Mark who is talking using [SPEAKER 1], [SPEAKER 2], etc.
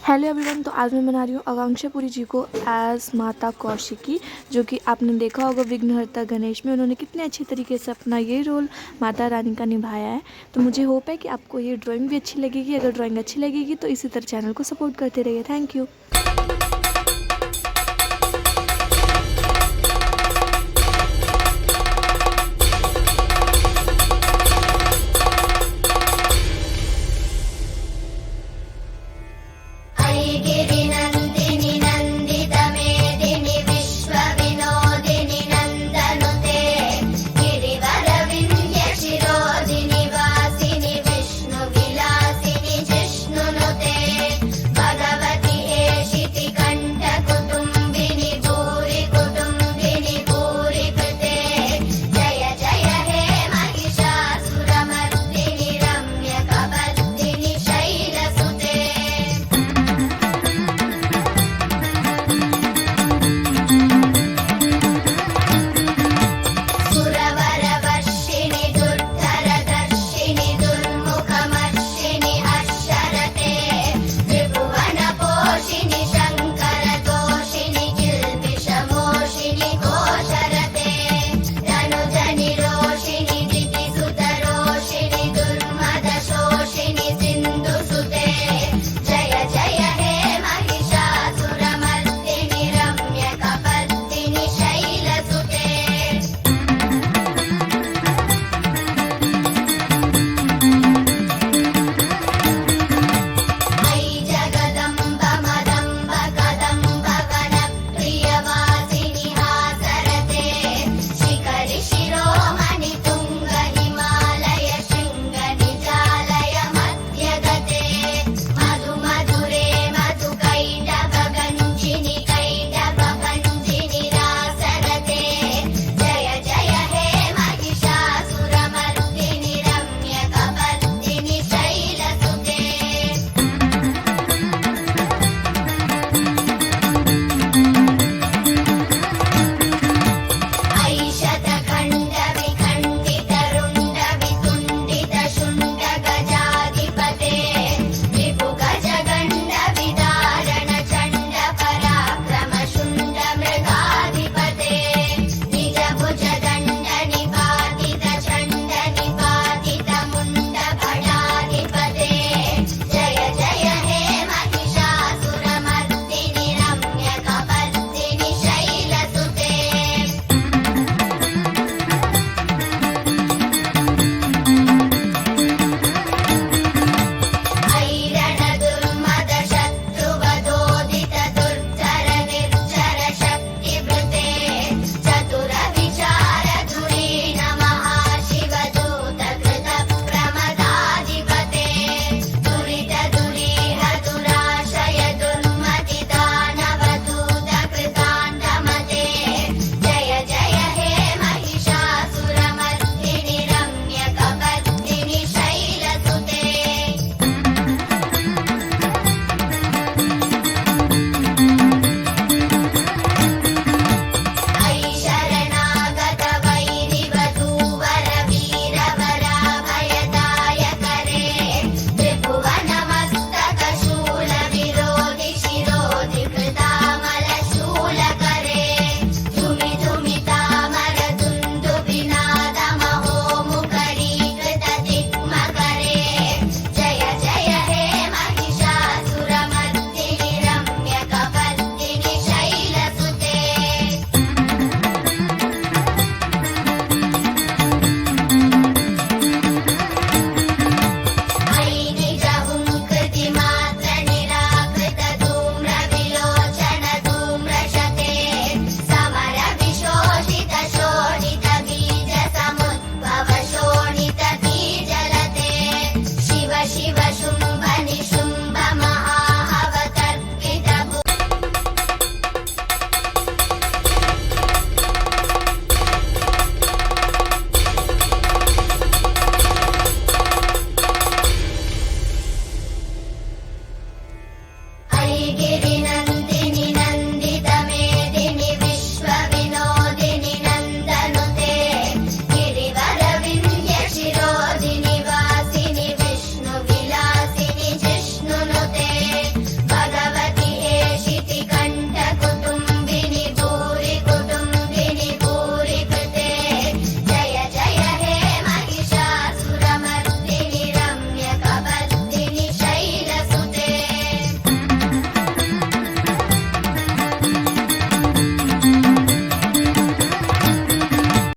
[SPEAKER 1] Hello everyone. तो आज मैं बना रही हूँ आकांक्षा पुरी जी को एज माता कौशिकी, जो कि आपने देखा होगा विघ्नहर्ता गणेश में उन्होंने कितने अच्छे तरीके से अपना ये रोल माता रानी का निभाया है। तो मुझे होप है कि आपको ये ड्राइंग भी अच्छी लगेगी। अगर ड्राइंग अच्छी लगेगी तो इसी तरह चैनल को सपोर्ट करते रहिए। Thank you.
[SPEAKER 2] I get